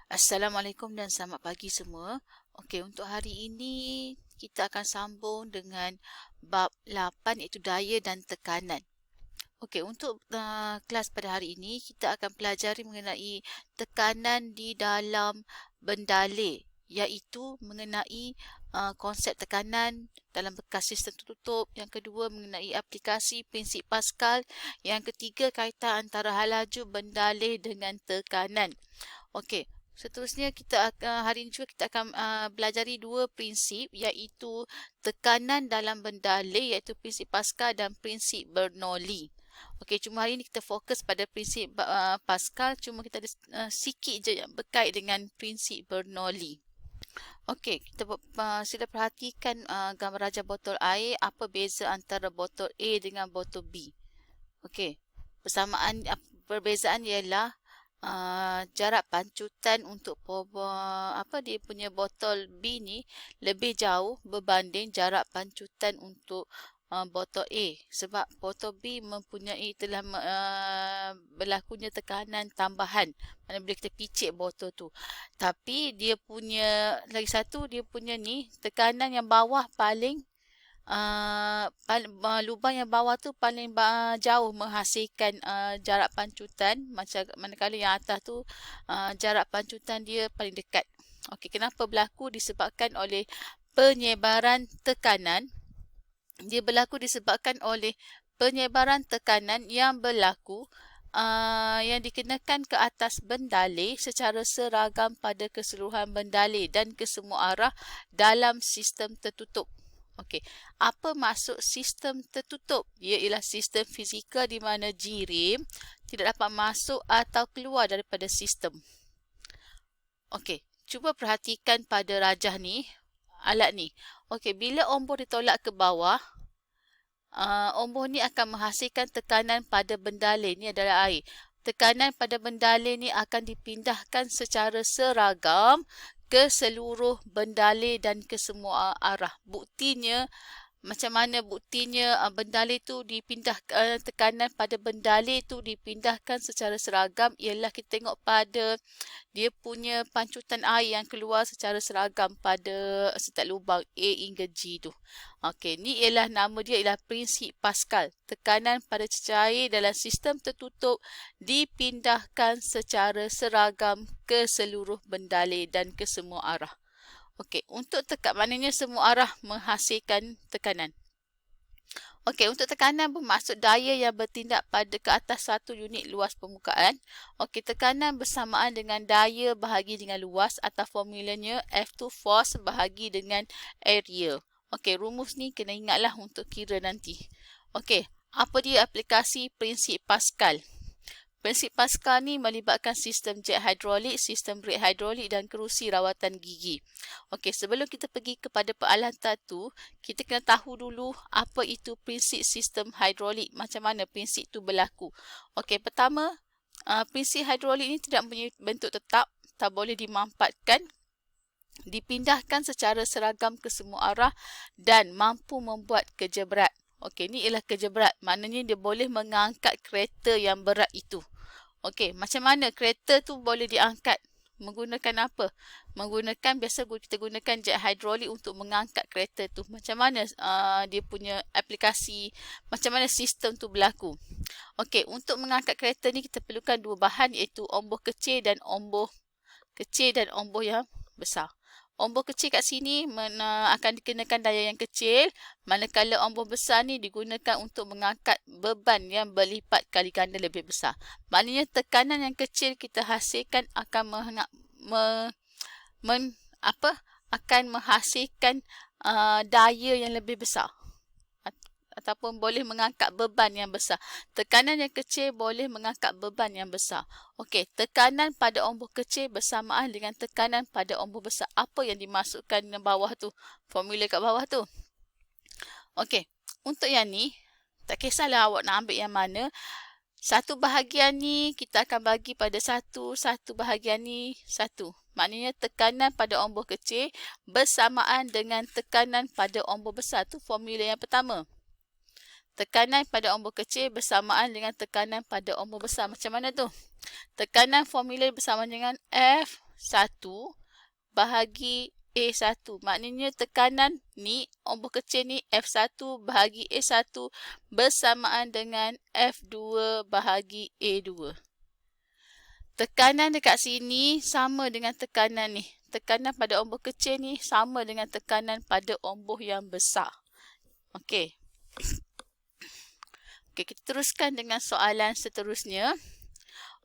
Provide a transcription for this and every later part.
Assalamualaikum dan selamat pagi semua. Okey, untuk hari ini kita akan sambung dengan bab 8 iaitu daya dan tekanan. Okey, untuk kelas pada hari ini kita akan pelajari mengenai tekanan di dalam bendaleh, iaitu mengenai konsep tekanan dalam bekas sistem tertutup. Yang kedua mengenai aplikasi prinsip Pascal. Yang ketiga kaitan antara halaju bendaleh dengan tekanan. Okey, seterusnya hari ini juga kita akan belajari dua prinsip iaitu tekanan dalam bendaleh iaitu prinsip Pascal dan prinsip Bernoulli. Okey, cuma hari ini kita fokus pada prinsip Pascal, cuma kita ada sikit je yang berkait dengan prinsip Bernoulli. Okey, sila perhatikan gambar rajah botol air, apa beza antara botol A dengan botol B. Okey, perbezaan ialah jarak pancutan untuk dia punya botol B ni lebih jauh berbanding jarak pancutan untuk botol A, sebab botol B berlakunya tekanan tambahan mana bila kita picit botol tu. Tapi dia punya lagi satu, dia punya ni tekanan yang bawah paling lubang yang bawah tu paling jauh menghasilkan jarak pancutan, manakala yang atas tu jarak pancutan dia paling dekat. Okey, kenapa berlaku? Disebabkan oleh penyebaran tekanan. Dia berlaku disebabkan oleh penyebaran tekanan yang berlaku yang dikenakan ke atas bendaleh secara seragam pada keseluruhan bendaleh dan ke semua arah dalam sistem tertutup. Okey, apa maksud sistem tertutup? Ia ialah sistem fizikal di mana jirim tidak dapat masuk atau keluar daripada sistem. Okey, cuba perhatikan pada rajah ni, alat ni. Okey, bila ombor ditolak ke bawah, ombor ni akan menghasilkan tekanan pada bendaleh. Ni adalah air. Tekanan pada bendaleh ni akan dipindahkan secara seragam ke seluruh bendaleh dan ke semua arah. Macam mana buktinya bendaleh tu tekanan pada bendaleh tu dipindahkan secara seragam ialah kita tengok pada dia punya pancutan air yang keluar secara seragam pada setiap lubang A hingga G tu. Okey, ni ialah nama dia ialah prinsip Pascal. Tekanan pada cecair dalam sistem tertutup dipindahkan secara seragam ke seluruh bendaleh dan ke semua arah. Okey, maknanya semua arah menghasilkan tekanan. Okey, untuk tekanan bermaksud daya yang bertindak pada ke atas satu unit luas permukaan. Okey, tekanan bersamaan dengan daya bahagi dengan luas atau formulanya F2 force bahagi dengan area. Okey, rumus ni kena ingatlah untuk kira nanti. Okey, apa dia aplikasi prinsip Pascal? Prinsip Pascal ni melibatkan sistem jet hidrolik, sistem brake hidrolik dan kerusi rawatan gigi. Okey, sebelum kita pergi kepada peralatan tu, kita kena tahu dulu apa itu prinsip sistem hidrolik, macam mana prinsip tu berlaku. Okey, pertama, prinsip hidrolik ni tidak mempunyai bentuk tetap, tak boleh dimanfaatkan, dipindahkan secara seragam ke semua arah dan mampu membuat kerja berat. Okey, ni ialah kerja berat. Maknanya dia boleh mengangkat kereta yang berat itu. Okey, macam mana kereta tu boleh diangkat? Menggunakan apa? Biasa kita gunakan jet hidrolik untuk mengangkat kereta tu. Macam mana dia punya aplikasi, macam mana sistem tu berlaku? Okey, untuk mengangkat kereta ni kita perlukan dua bahan iaitu ombor kecil dan ombor yang besar. Ombor kecil kat sini akan dikenakan daya yang kecil, manakala ombor besar ni digunakan untuk mengangkat beban yang berlipat kali ganda lebih besar. Maknanya tekanan yang kecil kita hasilkan akan menghasilkan daya yang lebih besar ataupun boleh mengangkat beban yang besar. Tekanan yang kecil boleh mengangkat beban yang besar. Okey, tekanan pada ombor kecil bersamaan dengan tekanan pada ombor besar. Apa yang dimasukkan di bawah tu? Formula kat bawah tu. Okey, untuk yang ni, tak kisahlah awak nak ambil yang mana. Satu bahagian ni kita akan bagi pada satu bahagian ni satu. Maknanya tekanan pada ombor kecil bersamaan dengan tekanan pada ombor besar. Tu formula yang pertama. Tekanan pada ombor kecil bersamaan dengan tekanan pada ombor besar. Macam mana tu? Tekanan formula bersamaan dengan F 1 bahagi A1. Maknanya tekanan ni, ombor kecil ni F1 bahagi A1 bersamaan dengan F2 bahagi A2. Tekanan dekat sini sama dengan tekanan ni. Tekanan pada ombor kecil ni sama dengan tekanan pada ombor yang besar. Okey. Okey, kita teruskan dengan soalan seterusnya.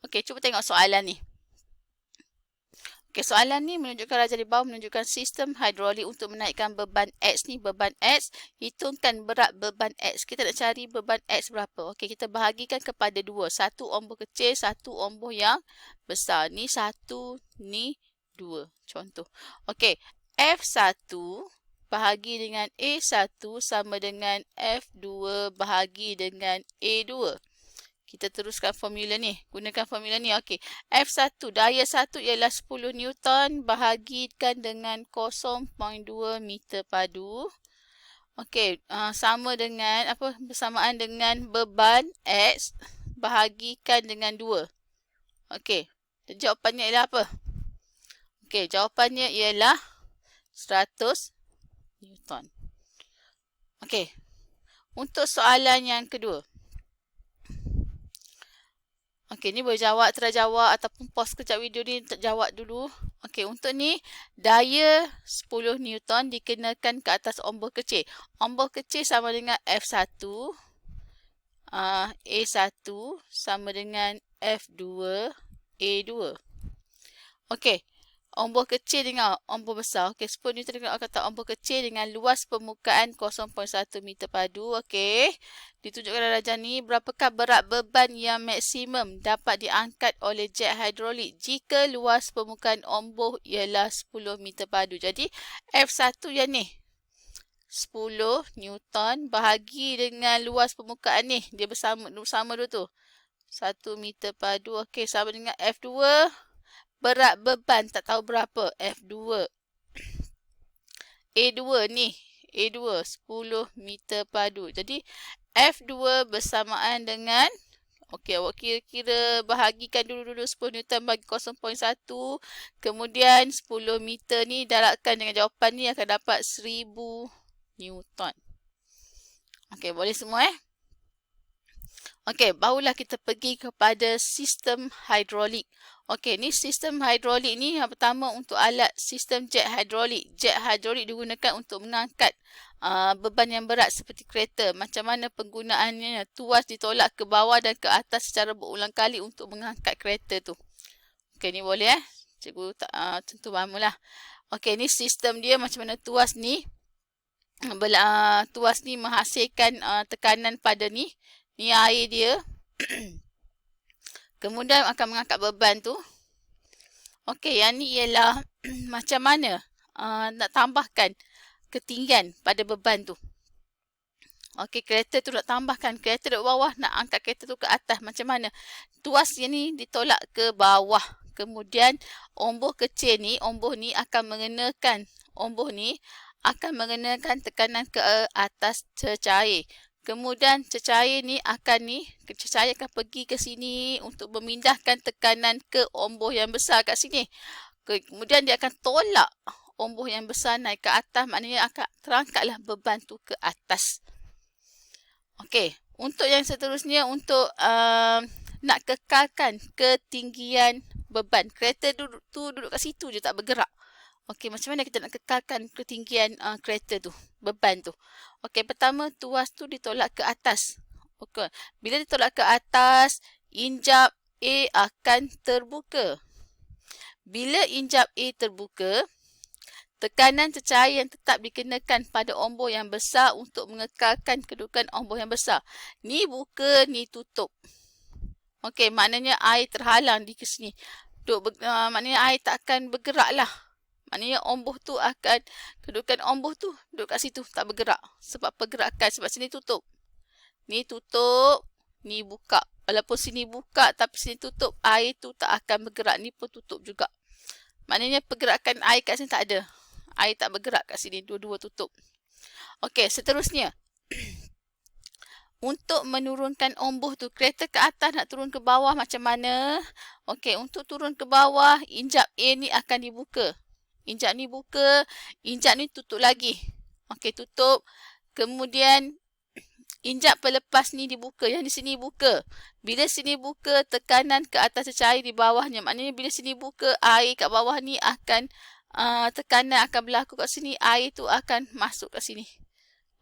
Okey, cuba tengok soalan ni. Okey, soalan ni menunjukkan raja di bawah menunjukkan sistem hidrolik untuk menaikkan beban X ni. Beban X, hitungkan berat beban X. Kita nak cari beban X berapa. Okey, kita bahagikan kepada 2. Satu ombor kecil, satu ombor yang besar. Ni 1, ni 2. Contoh. Okey, F1 bahagi dengan A1 sama dengan F2 bahagi dengan A2. Kita teruskan formula ni. Gunakan formula ni. Okey. F1, daya 1 ialah 10 Newton bahagikan dengan 0.2 meter padu. Okey. Sama dengan, bersamaan dengan beban X bahagikan dengan 2. Okey. Jawapannya ialah apa? Okey. Jawapannya ialah 100 Newton. Okey. Untuk soalan yang kedua. Okey, ni boleh jawab, terjawab ataupun pause kejap video ni untuk jawab dulu. Okey, untuk ni daya 10 Newton dikenakan ke atas ombor kecil. Ombor kecil sama dengan F1. A1 sama dengan F2. A2. Okey. Ombor kecil dengan ombor besar. Okey, 10 Newton dengan kata ombor kecil dengan luas permukaan 0.1 meter padu. Okey. Ditunjukkan dalam rajah ni, berapakah berat beban yang maksimum dapat diangkat oleh jet hidrolik jika luas permukaan ombor ialah 10 meter padu. Jadi, F1 yang ni. 10 Newton bahagi dengan luas permukaan ni. Dia bersama dulu tu. 1 meter padu. Okey, sama dengan F2. Berat beban tak tahu berapa. F2. A2 ni. A2 10 meter padu. Jadi F2 bersamaan dengan, okey, awak kira-kira bahagikan dulu 10 Newton bagi 0.1. Kemudian 10 meter ni darabkan dengan jawapan ni akan dapat 1000 Newton. Okey, boleh semua Okey, barulah kita pergi kepada sistem hidrolik. Okey, ni sistem hidrolik ni yang pertama untuk alat sistem jet hidrolik. Jet hidrolik digunakan untuk mengangkat beban yang berat seperti kereta. Macam mana penggunaannya? Tuas ditolak ke bawah dan ke atas secara berulang kali untuk mengangkat kereta tu. Okey, ni boleh Cikgu tentu fahamlah. Okey, ni sistem dia macam mana tuas ni. Tuas ni menghasilkan tekanan pada ni. Ni air dia. Kemudian akan mengangkat beban tu. Okey, yang ni ialah macam mana nak tambahkan ketinggian pada beban tu. Okey, kereta tu nak tambahkan kereta duduk bawah, nak angkat kereta tu ke atas. Macam mana? Tuas ni ditolak ke bawah. Kemudian ombor kecil ni, ombor ni akan mengenakan tekanan ke atas cecair. Kemudian cecair ni cecair akan pergi ke sini untuk memindahkan tekanan ke ombor yang besar kat sini. Kemudian dia akan tolak ombor yang besar naik ke atas, maknanya akan terangkatlah beban tu ke atas. Okey, untuk yang seterusnya untuk nak kekalkan ketinggian beban. Kereta duduk kat situ je tak bergerak. Okey, macam mana kita nak kekalkan ketinggian kereta tu, beban tu? Okey, pertama tuas tu ditolak ke atas. Okey, bila ditolak ke atas, injap A akan terbuka. Bila injap A terbuka, tekanan cecair yang tetap dikenakan pada ombor yang besar untuk mengekalkan kedudukan ombor yang besar. Ni buka, ni tutup. Okey, maknanya air terhalang di sini. Maknanya air tak akan bergerak lah. Maknanya kedudukan ombor tu duduk kat situ, tak bergerak. Sebab pergerakan, sebab sini tutup. Ni tutup, ni buka. Walaupun sini buka tapi sini tutup, air tu tak akan bergerak. Ni pun tutup juga. Maknanya pergerakan air kat sini tak ada. Air tak bergerak kat sini, dua-dua tutup. Okey, seterusnya. untuk menurunkan omboh tu, kereta ke atas nak turun ke bawah macam mana? Okey, untuk turun ke bawah, injap A ni akan dibuka. Injap ni buka, injap ni tutup lagi. Okey, tutup. Kemudian injap pelepas ni dibuka, yang di sini buka. Bila sini buka, tekanan ke atas cecair di bawahnya. Maknanya bila sini buka, air kat bawah ni akan tekanan akan berlaku kat sini, air tu akan masuk kat sini.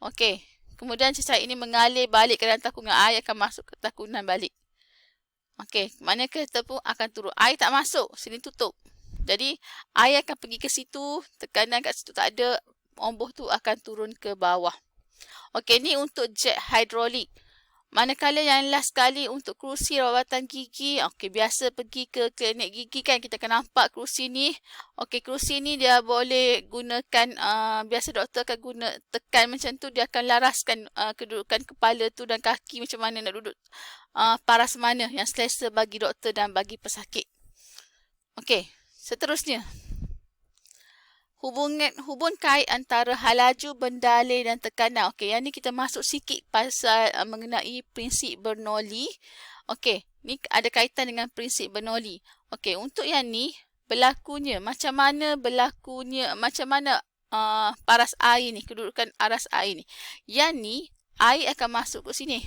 Okey. Kemudian cecair ini mengalir balik ke dalam takungan, air akan masuk ke takungan balik. Okey, mana kereta pun akan turun. Air tak masuk, sini tutup. Jadi air akan pergi ke situ, tekanan kat situ tak ada, omboh tu akan turun ke bawah. Okey, ni untuk jet hidrolik. Manakala yang last kali untuk kerusi rawatan gigi, okey, biasa pergi ke klinik gigi kan, kita akan nampak kerusi ni. Okey, kerusi ni dia boleh gunakan, biasa doktor akan guna tekan macam tu, dia akan laraskan kedudukan kepala tu dan kaki macam mana nak duduk, paras mana yang selesa bagi doktor dan bagi pesakit. Okey, seterusnya. Hubung kait antara halaju, bendalai dan tekanan. Okey, yang ni kita masuk sikit pasal mengenai prinsip Bernoulli. Okey, ni ada kaitan dengan prinsip Bernoulli. Okey, untuk yang ni berlakunya macam mana paras air ni, kedudukan aras air ni. Yang ni air akan masuk ke sini.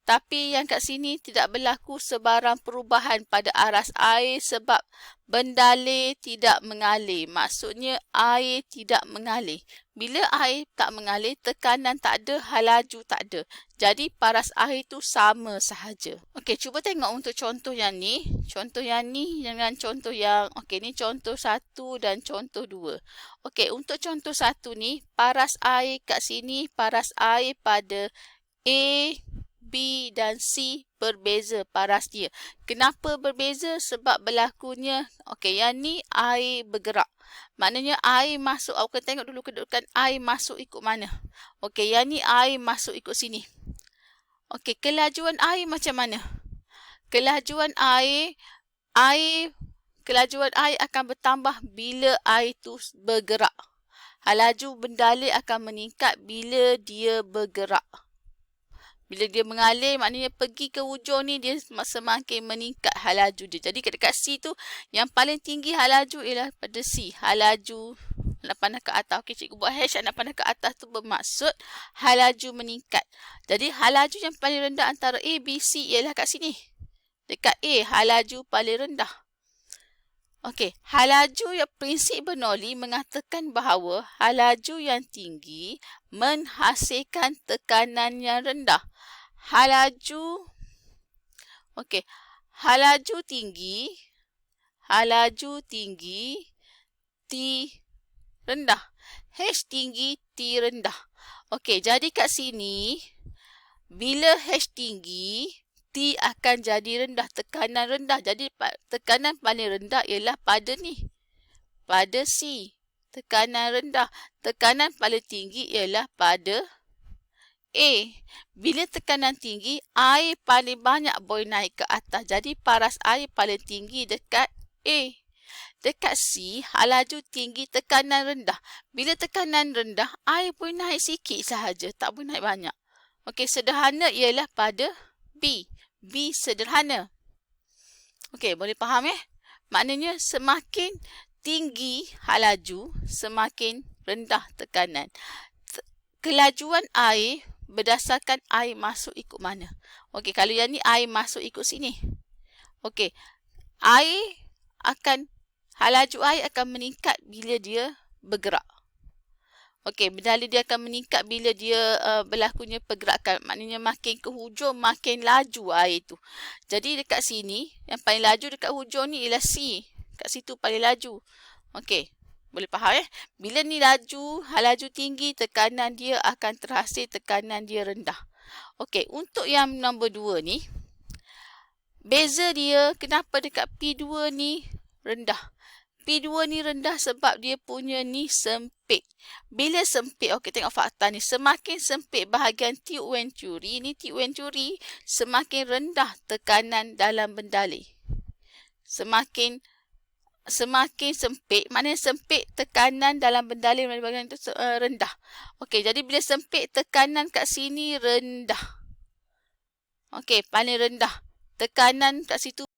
Tapi yang kat sini tidak berlaku sebarang perubahan pada aras air sebab bendalai tidak mengalir. Maksudnya air tidak mengalir. Bila air tak mengalir, tekanan tak ada, halaju tak ada. Jadi paras air tu sama sahaja. Okey, cuba tengok untuk contoh yang ni. Contoh yang ni dengan contoh yang, okey, ni contoh 1 dan contoh 2. Okey, untuk contoh 1 ni, paras air kat sini, paras air pada A, B dan C berbeza paras dia. Kenapa berbeza? Sebab berlakunya, okey, yang ni air bergerak. Maknanya air masuk, awak tengok dulu kedudukan air masuk ikut mana. Okey, yang ni air masuk ikut sini. Okey, kelajuan air macam mana? Kelajuan air akan bertambah bila air tu bergerak. Halaju bendalai akan meningkat bila dia bergerak. Bila dia mengalir, maknanya pergi ke hujung ni, dia semakin meningkat halaju dia. Jadi dekat C tu, yang paling tinggi halaju ialah pada C. Halaju nak pandang ke atas. Okey, cikgu buat hash nak pandang ke atas tu bermaksud halaju meningkat. Jadi halaju yang paling rendah antara A, B, C ialah kat sini. Dekat A, halaju paling rendah. Okey, halaju yang prinsip Bernoulli mengatakan bahawa halaju yang tinggi menghasilkan tekanan yang rendah. Halaju tinggi, T rendah. H tinggi, T rendah. Okey, jadi kat sini, bila H tinggi, T akan jadi rendah, tekanan rendah. Jadi tekanan paling rendah ialah pada ni, pada C. Tekanan rendah. Tekanan paling tinggi ialah pada A. Bila tekanan tinggi, air paling banyak boleh naik ke atas. Jadi paras air paling tinggi dekat A. Dekat C, halaju tinggi, tekanan rendah. Bila tekanan rendah, air boleh naik sikit sahaja, tak boleh naik banyak. Okey, sederhana ialah pada B. B sederhana. Okey, boleh faham Maknanya semakin tinggi halaju, semakin rendah tekanan. Kelajuan air berdasarkan air masuk ikut mana. Okey, kalau yang ni air masuk ikut sini. Okey, halaju air akan meningkat bila dia bergerak. Okey, bendalai dia akan meningkat bila dia berlakunya pergerakan. Maknanya makin ke hujung, makin laju air tu. Jadi dekat sini, yang paling laju dekat hujung ni ialah C. Kat situ paling laju. Okey, boleh faham Bila ni laju, halaju tinggi, tekanan dia akan terhasil, tekanan dia rendah. Okey, untuk yang nombor 2 ni, beza dia kenapa dekat P2 ni rendah. P2 ni rendah sebab dia punya ni sempit. Bila sempit, okey, tengok fakta ni. Semakin sempit bahagian tube venturi, ni tube venturi, semakin rendah tekanan dalam bendalai. Semakin sempit, maknanya sempit, tekanan dalam bendalai bahagian itu rendah. Okey, jadi bila sempit, tekanan kat sini rendah. Okey, paling rendah. Tekanan kat situ